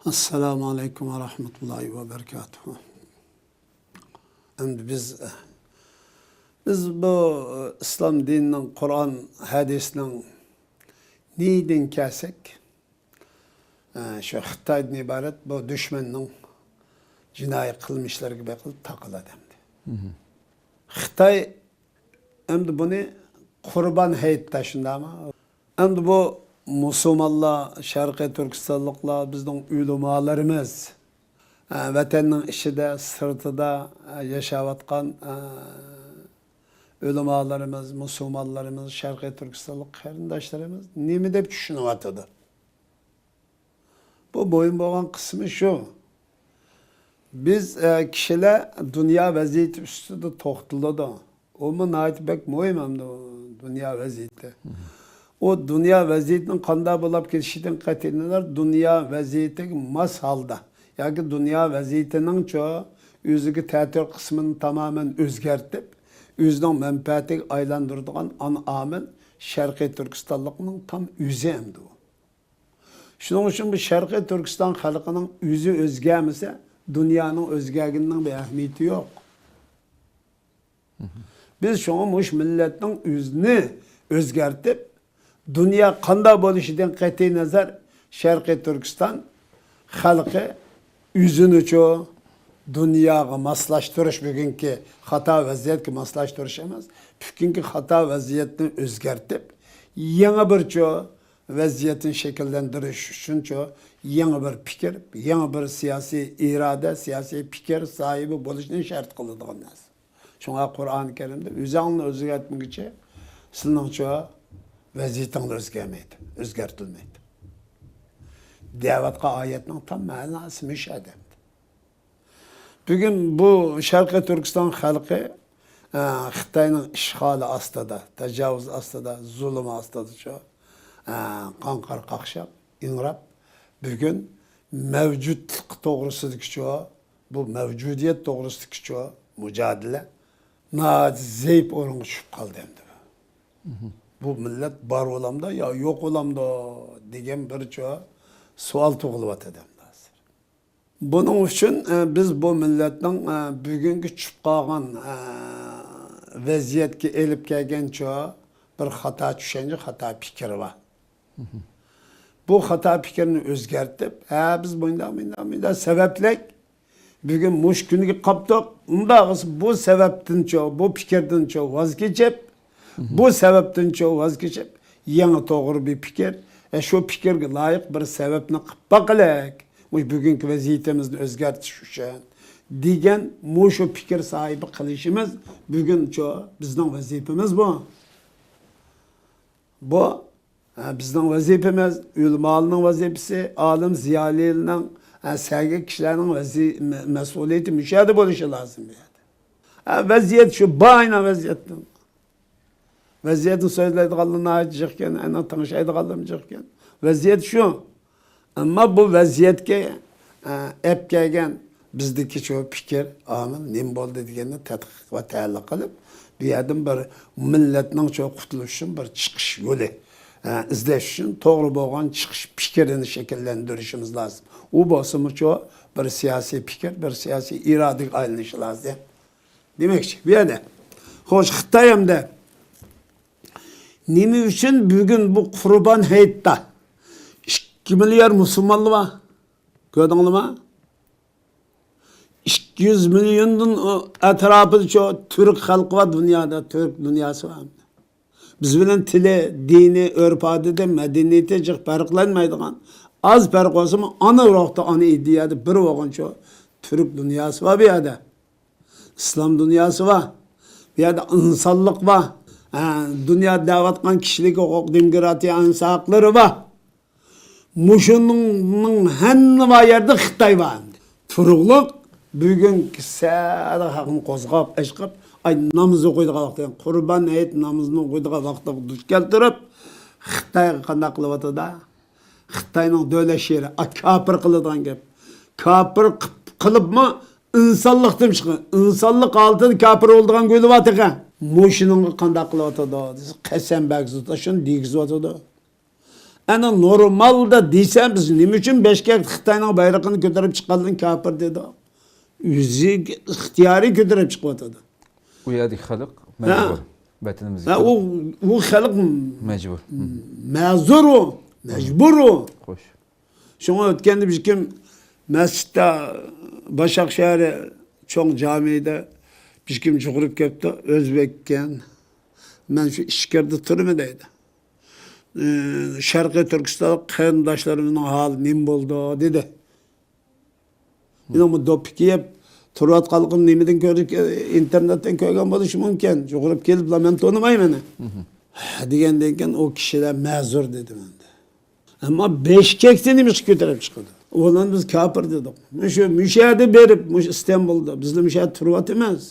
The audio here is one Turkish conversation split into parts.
Esselamu Aleyküm ve Rahmetullahi ve Berekatuhu. Şimdi biz bu İslam dininin, Kur'an hadisinin neyden kelsek, şu Xitay'dan ibaret bu düşmanın cinayi kılmışlar gibi kılıp takıladı hem de. Xitay hem bunu kurban heyet taşında ama hem bu Müslümanlar, Şarkı Türkistanlıklar, bizden ulemalarımız, vatanın içinde, sırtıda yaşavatkan ulemalarımız, Müslümanlarımız, Şarkı Türkistanlık karindaşlarımız nemi de düşünüvatıdı. Bu boyun boğan kısmı şu. Biz kişiler dünya vaziyeti üstünde toxtuladı. O mu nait bek mühim hem de dünya vaziyeti. O dünya vaziyetinin kanda bulup geçişten katilneler dünya vaziyeti mas halda. Yani dünya vaziyetinin çoğu özüge tətir kısmını tamamen özgertip, özünün menfaati aylandırdığın an amel Şarkı Türkistanlıkının tam özü emdi o. Şunun için bu Şarkı Türkistan halkının özü özgermese dünyanın özgerliğinin bir ehemmiyeti yok. Biz şonuş milletin özünü özgertip dünya kanda boluşidan qat'i nazar Şarkı Türkistan halkı özünü çoğu dünyaga maslaştırış bugünkü hata vaziyetki maslaştırış emas. Bugünkü hata vaziyetini özgertip yeni bir çoğu vaziyetin şekillendiriş üçün çoğu yeni bir fikir, yeni bir siyasi irade, siyasi fikir sahibi boluşunu şart kılıdığın nas. Şuna Kur'an-ı Kerim'de özünü özgertmek için sizin çoğu vaziyetin özgertilmeydi. Davetka ayetinin tam manası müşahede. Bugün bu Şarkı Türkistan halkı Xitay'ın işgali astıda, tecavüz astıda, zulüm astıda çoğu. Kankar kakşap, inrap. Bugün mevcutlık doğrusudaki çoğu, bu mevcudiyet doğrusudaki çoğu mücadele zeyip orunu düşüp kaldı hem de. Bu millet bar olamda ya yok olamda degen bir çoğu sual tuğuluvat edem. Bunun için biz bu milletin bugünkü çıpqağın vaziyetki elip kelgen çoğu bir hata düşenci hata fikri var. Bu hata fikrini özgertip, biz bunda sebeplek bugün muş günü kaptık. Bu sebepten çoğu, bu fikirden çoğu vazgeçip, bu sebepten çoğu vazgeçip, yeni doğru bir fikir, şu fikirge layık bir sebepini bakılak. Bugünkü vaziyetimizni özgertiş üçün degen şu fikir sahibi kılışımız bugün çoğu bizden vazifemiz bu. Bu bizden vazifemiz, ülmalının vazifesi, alim ziyalinin, sergi kişilerin mesuliyeti müşahede oluşu lazım. Vaziyet şu, bayna vaziyetten. Vaziyetin sözleri kalına ayıcıkken, en tanışaydı kalmayacağken. Vaziyet şu. Ama bu vaziyetke hep gelgen bizdeki çoğu fikir, amin, nim boldu degenini tadqiq ve ta'alluq qilib, bu yerden bir milletning çoğu qutuluş için bir çıkış yolu izleş için doğru bo'lgan çıkış fikrini şekillendirişimiz lazım. O basımı çoğu bir siyasi fikir, bir siyasi irade aylanishi lazım. Demekçi, bu yerda. Xo'sh, Xitoy hamda nima uchun bugun bu Qurban hayitda 2 milyar Müslümanlı var. Gördünüz mü? 200 milyonun etrafı çoğu Türk halkı var dünyada. Türk dünyası var. Biz bilen tili, dini, örf adeti, medeniyeti çok farklanmaydıgan. Az fark olsa mı ana ruhta, ana iddiyadı. Bir vakın çoğu Türk dünyası var bir yerde. İslam dünyası var. Bir yerde insanlık var. Dünya davatkan kişilik hukuk, demokratiya, insan hakları var. Muşunun henne var yerde Xitay var. Turuqluq bugün sada haqını qozgap, eşqap, ay namazı qoyduğu vaqtda, Qurban ayet namazını qoyduğu vaqtda duş keltirip Xitay qandaq qılıp da Xitayning dövlət şeri kafir qılıdan gap. Kafir qılıpmı insanlıqdan çıxın. İnsanlıq altında kafir olduğan qoyulup atıq. Muşunun qandaq qılıp da qasam bəgzi taşın digizib atdı. Ana normalda desem biz nima uchun Beshkek Xitoyning bayrog'ini ko'tarib chiqqandan kafir dedi. O'zi ixtiyoriy ko'tarib chiqyotdi. U yerdagi xalq majbur. Vatanimizga. U xalq Majbur. ma'zur u, majbur u. Xo'sh. Şuna o'tganda biz kim masjidda Başak shahri cho'ng jamida biz kim chug'urib kelibdi, o'zbekkan. Men shu ishkarda turmi deydi. Sharqiy Turkiston qarindoshlarimning holi nim bo'ldi dedi. Men bu dopik yeb turayotganligim nimadan ko'rib internetdan ko'rgan bo'lishi mumkin. Chug'urib kelib men tonimayman. Degandan keyin o kishilar ma'zur dedi menda. Ama Beshkekni nima qilib ko'tarib chiqdi? Ulan biz kafir dedik. Shu müşahede berib, İstanbul'da bizning müşahede turvat emas.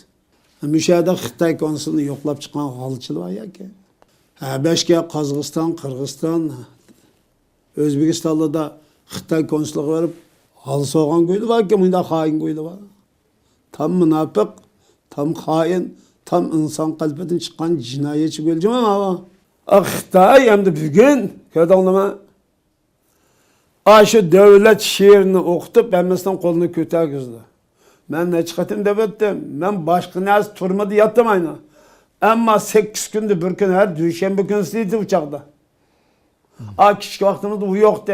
Müşahede Xitoy konsulini yo'qlab chiqqan holchilar var yoki. Beshkek, Qozog'iston, Qirg'iziston, O'zbekistonda Xitoy konsuliga berib, hol so'g'an qo'ydi yoki bunda xoin qo'ydi var. Tam munofiq, tam xoin, tam inson qalbidan chiqqan jinoyatchi bo'ldim ama. Xitoy endi bugun ko'rdingmi? Aşı devlet şiirini okutup hemmesinden kolunu kötürgüzdü. Ben ne çıkartayım devettim. Ben başka neresi turmadı yattım aynı. Ama 8 gündü bir gün her düşenbe gün sildi uçakta. Küçük vaktimizde bu yoktu.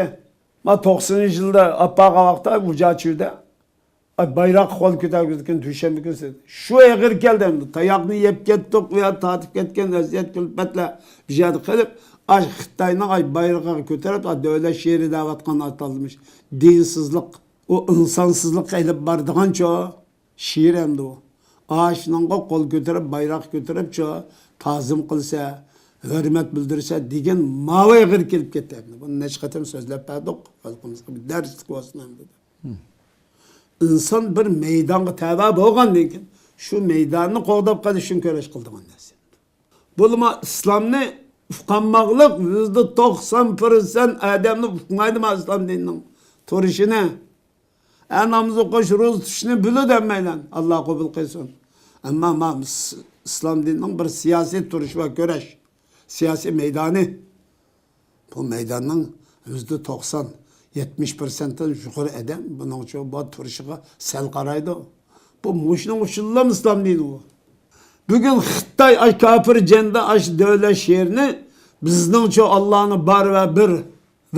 Ma 90. yılda appağa vakta uçağı çürde. Bayrak kol kötürgüzdü düşenbe gün sildi. Şu eğir geldim. Tayakını yep gettik veya tatip ketken eziyet külpetle bir şey kılıp Xitoyning bayrağı ko'tarib, davlat şehri davatgan atalmış. Dinsizlik, o insansızlık elib bardigan ço, şiir endi o. Şunanga qo'l ko'tarib, bayroq ko'tarib ço, ta'zim qilsa, hurmat bildirsa degan ma'voy g'ir kelib ketadi. Buni necha qatim so'zlab berdik, xalqimizga bir darslik bo'lsin dedi. İnsan bir maydonga tava bo'lgandan keyin shu maydonni qo'g'dab qolishni ko'rash qildigan narsa. Bo'lma islomni ufqanmaqlık %90% adamni ufqmaydi İslam dininin turishini. Namaz o'qish, ro'za tutishni biladi demaylan. Alloh qabul qilsin. Ama İslam dininin bir siyasi turishi va ko'rash, siyasi meydani. Bu meydanın %90, 70%dan yuqori adam buning uchun bu turishiga sal qaraydi. Bu mushning usullam İslam dini bu. Bugün Xitoy kafir cende devlet şehrini bizning şu Allah'ını bar ve bir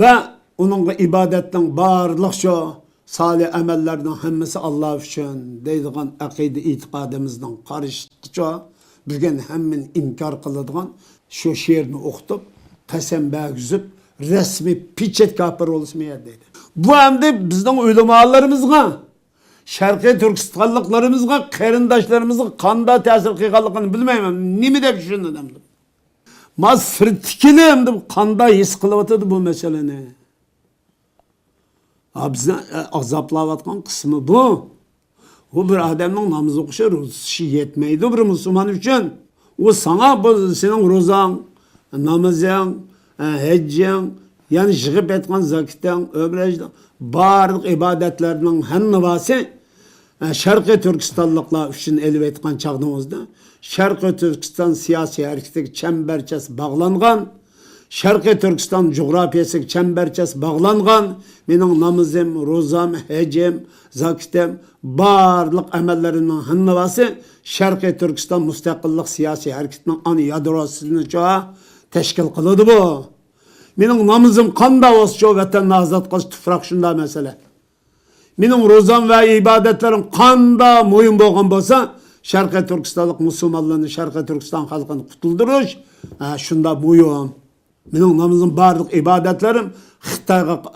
ve onun ibadetten barlık şu salih emellerden hemmesi Allah için deydiğen akide itikadımızdan karıştıkça bugün hemen inkar kılıdığan şu şehrini okutup kasem bağızıp resmi piçet kafir oluşmaya deydi. Bu hem de bizden ulemalarımızga Şarkı Türkistanlıklarımızga, qarindoshlarımızga qanda ta'sir qilganligini bilmayman. Nima deb tushundim. Mas sirtikili endi qanda his qilyotdi bu meseleni. Bizni azaplayotgan qismi bu. O bir adamning namoz o'qishi, ro'zasi yetmaydi bir musulmon uchun. O sana bu sening ro'zang, namozing, hajjing, yani yig'ib etgan zakotang, umrang, barliq ibodatlarning hammasi Sharqiy Turkistonliklar uchun elib aytgan chaqdimizda Sharqiy Turkiston siyosiy harakatiga chambarchas bog'langan, Sharqiy Turkiston jug'rafiyasiga chambarchas bog'langan, mening namozim, ro'zam, hajim, zakotim, barliq amallarimning hammasi Sharqiy Turkiston mustaqillik siyosiy harakatining ana yadrosini tashkil qiladi bu. Mening namozim qanda olsa vatanni ozod qilish tufroq shunda masala. Mening ro'zam va ibadetlerim qanda mo'yin bo'lgan bo'lsa, Sharqiy Turkistonlik musulmonlarni, Sharqiy Turkiston xalqini qutuldirish shunda mo'yin. Mening namozim barliq ibadetlerim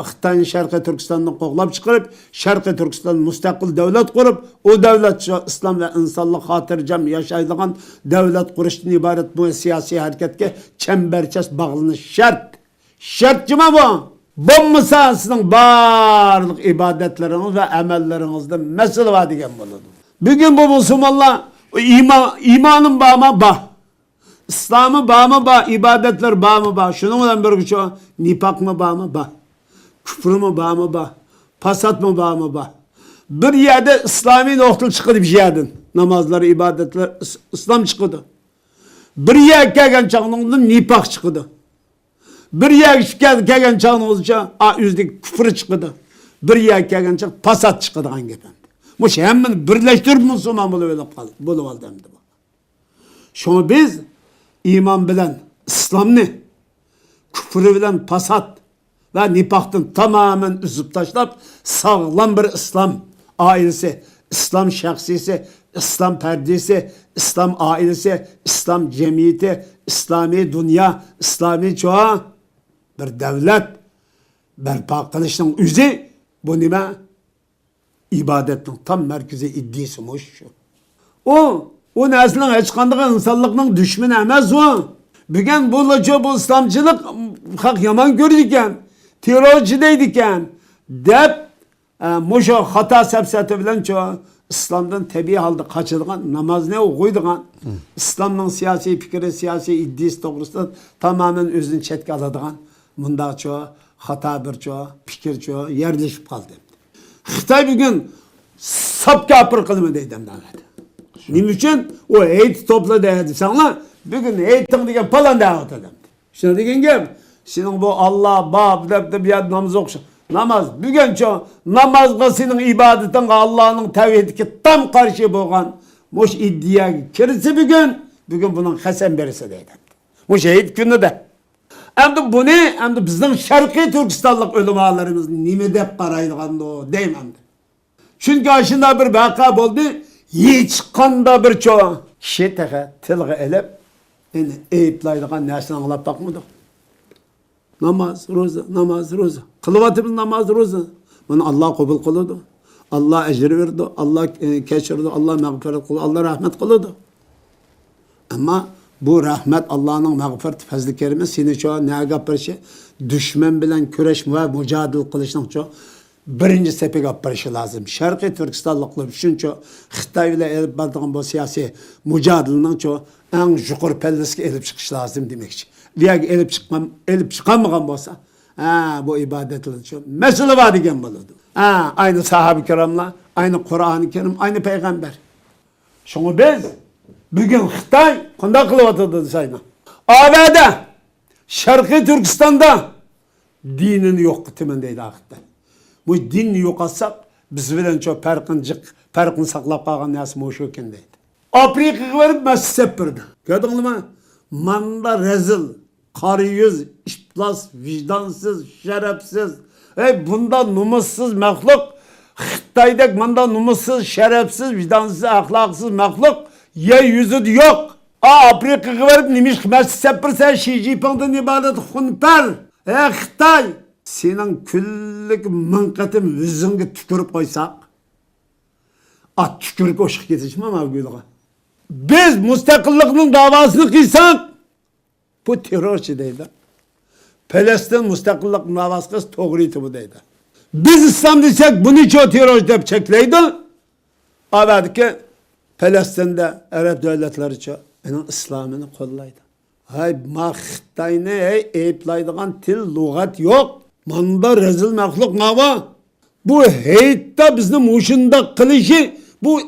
Xitoyning Sharqiy Turkistondan qo'g'lab chiqarib, Sharqiy Turkiston mustaqil davlat qurib, o davlat islom va insonlik xotirjam yashaydigan davlat qurishdan iborat bu siyosiy harakatga chambarchas bog'lanish shart. Şartcıma bu. Bulmasa sizin barlık ibadetleriniz ve amellerinizde mesele var diyen buludu. Bugün bu Müslümanlar imanın bağ mı bağ. İslam'ın bağ mı bağ. İbadetler bağ mı bağ. Şunun bir güçü nipak mı bağ mı bağ. Küfür mü bağ mı bağ. Pasat mı bağ mı bağ. Bir yerde İslami noktalı çıkıdı bir yerden. Namazları, ibadetler, İslam çıkıdı. Bir yer gelgen çağınında nipak çıkıdı. Bir yer kelgen çağın olunca yüzdeki küfür çıkıdı. Bir yer kelgen çağın pasat çıkıdı hangi efendi. Bu şey hemen birleştirip Müslüman bulup aldı hem de bu. Şunu biz iman bilen İslam'ını küfürü bilen pasat ve nifaktan tamamen üzüp taşlap sağlam bir İslam ailesi, İslam şahsisi, İslam perdesi, İslam ailesi, İslam cemiyeti, İslami dünya, İslami çoğa bir devlet berpa kılışının üzü bu nime ibadetin tam merkezi iddiasıymış şu. O neslin hiç kandığı insanlıkның düşmanı emez o. Bugün bu İslamcılık hak yaman görürken, terörcü deydiken, dep muşo hata sepseti bilen çoğu İslam'dan tabi halde kaçırdıgan, namaz ne okuyduğun, İslam'ın siyasi fikri, siyasi iddiası doğrusu tamamen özünü çetki alıdığın, bunda çoğu hata bir çoğu, fikir çoğu yerleşip kaldı. Xitay bugün sap kapır kılımı deydim daveti. Nim için o eğit topla deydi sana, bugün eğitim diye falan deydi. Şuna degen gel, senin bu Allah, bab, de bir yad namaz okşa. Namaz, bugün çoğu namazga senin ibadetin Allah'ın tevhidiki tam karşı boğan, muş iddiya kirisi bugün bunun hesen berisi deydi. Muş eğit günü de. Hem bu ne? Hem de bizden Şarkı Türkistanlık ölümalarımız nime de paraylıqandı o deyim hem de. Çünkü aşında bir vaka oldu, hiç kanda bir çoğu kişi tehe tilgı elep, eyiplaydıgan nesini anlap bakmadık. Namaz, roza, namaz, roza. Kılıvatımız namaz, roza. Bunu Allah kabul kılıdı. Allah ecri verdi, Allah keçirdi, Allah mağfiret kıldı, Allah rahmet kılıdı. Ama bu rahmet Allah'ın mağfiret fazlı kerime seni çoğu ne yapırışı düşman bilen küreş ve mücadele kılışın çoğu birinci sepe yapırışı lazım. Şarkı Türkistanlıklı üçün çoğu Xitay ile elip baldığın bu siyasi mücadelenin çoğu en yukarı pelleski elip çıkış lazım demek için. Veya elip çıkamayan olsa bu ibadetli çoğu mesele var diyen buludu. Aynı sahabe-i kiramla, aynı Kur'an-ı Kerim, aynı peygamber. Şunu biz bugün Xitay kunda kılıvatıdı sayına. ABD, Şarkı Türkistan'da dinini yok kıtımındaydı Xitay. Bu dinini yok atsak biz bilen çok perkın saklap kalgan nesimi o şökendeydi. Afrika'ya verip mesih birdi. Gördün mü? Manda rezil, karı yüz, işplas, vicdansız, şerefsiz. Bunda numussuz mehluk, Xitay'da manda numussuz, şerefsiz, vicdansız, ahlaksız mehluk yeryüzü yok. Afrika'ya verip nimiş mesih birse Xi Jinping'den ibadet hunper. Xitay, senin küllük mınqetim yüzünge tükürüp koysak, tükürük oşuk yetişmem abi. Biz müstakilliğinin davasını kıysak, bu terörçü deydi. Palestin müstakillik davası kız doğruydu bu deydi. Biz İslam desek bunu çok terörçü deyip çekleydi. Ama ki Palestin'de Arap devletleri çok İslam'ını kollaydı. Xitay'ını eyiplaydıgan til, lügat yok. Manda rezil mehluk nava. Bu heyette bizim uşunda kılışı bu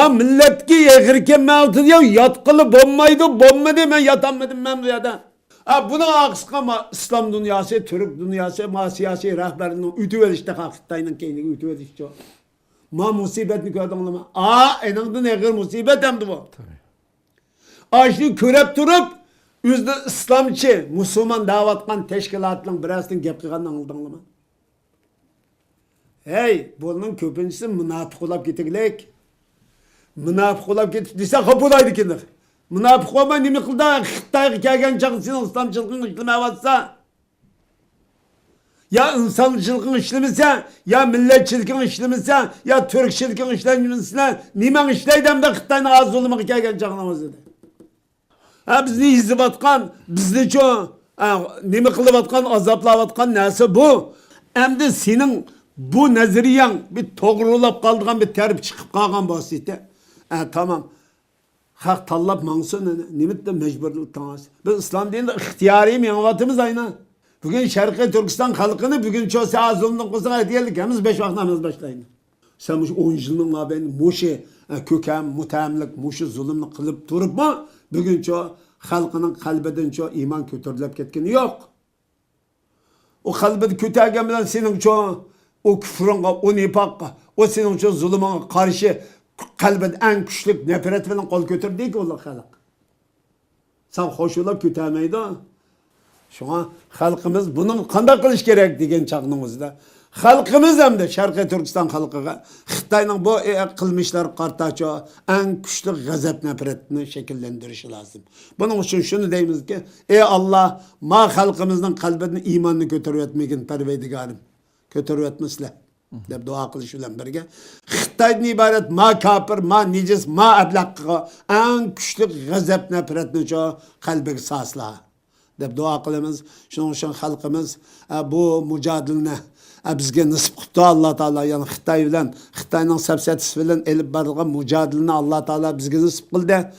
milletki yeğirken mevcut ya yatkılı bombaydı ben yatamadım ben rüyada. Buna aksık ama İslam dünyası, Türk dünyası, siyasi rehberinin ütüverişte Xitay'ın kendini ütüverişte. Musibetini gördün mü? Enandı neğir musibet hemdi bu. Şimdi körep durup yüzde İslamçı, Müslüman davatkan teşkilatının birazdan gep kıygandan aldın mı? Bunun köpüncüsü münafık olap gitigilek. Münafık olap gitig dese kapıdaydı kendir. Münafık olma nemi kıldı Xitay'a kelgen çakısının İslamçılığın işleme vatsa. Ya insançılığın işlemese, ya milletçiliğin işlemese, ya Türkçiliğin işlemese, nimen işleydem de Xitay'ın ağzı olmak kelgen çakılamaz dedi. Bizni izlivatkan, bizni çoğu, nemi kılıvatkan, azaplavatkan nesi bu? Hem de senin bu neziriyen bir doğrulap kaldığın bir terip çıkıp kalkan basite. Tamam. Hak tallap mansın, nimit de mecburluk tanesi. Biz İslam deyince ihtiyariyim yanıvatımız aynı. Bugün Şarkı Türkistan halkını bugün çoğu azılından kusura etkiledik. Hemiz 5 vakit namaz başlayın. Sen bu 10 yılın abini muşu kökem, mutamlik, muşu zulümünü kılıp durup mu? Bugün çoğu halkının kalbeden çoğu iman kötürülüp ketkini yok. O kalbini kötügen bilen senin için o küfrünge, o nifakka, o senin için zulümüne karşı kalbin en güçlük nefret bilen kol götür değil ki Allah halk. Sen hoş olup kötüemeydi. Şuna halkımız bunun kanda kılış gerek degen çağınımızda. Halkımız hem de Şarkı Türkistan halkıga Xitayning bu kılmışlar kartaçı en güçlü gazap nefretini şekillendirişi lazım. Bunun için şunu deyimiz ki ey Allah ma halkımızın kalbini imanını götürüp etmegin Perverdigarım. Götürüp etmesle. Deb dua kılış bilen birge. Xitaydan ibaret ma kafir, ma necis, ma ablaqqa en güçlü gazap nefretini şu kalbiga sasla. Deb dua kılımız. Şunun için halkımız bu mücadelene bizge nasip qıptı Allah Taala, yani Xitay bilen Xitayning safsatisi bilen elip barılgan mücadeleni Allah Taala bizge nasip kıldı.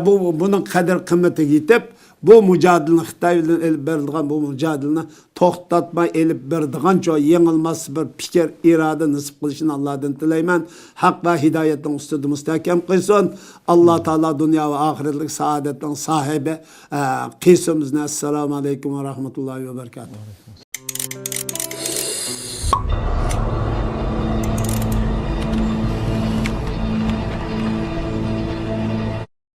Bunun kadir kıymeti yetip bu mücadeleni Xitay bilen elip barılgan bu mücadeleni toxtatmay elip berdigança yengilmez bir fikir irade nasip kılışını Allah'tan dileymen. Hak ve hidayetin üstüde müstahkem kılsın. Allah Taala dünya ve ahiretlik saadetin sahibi kılsın. Esselamu aleyküm ve rahmetullahi ve berekatuhu.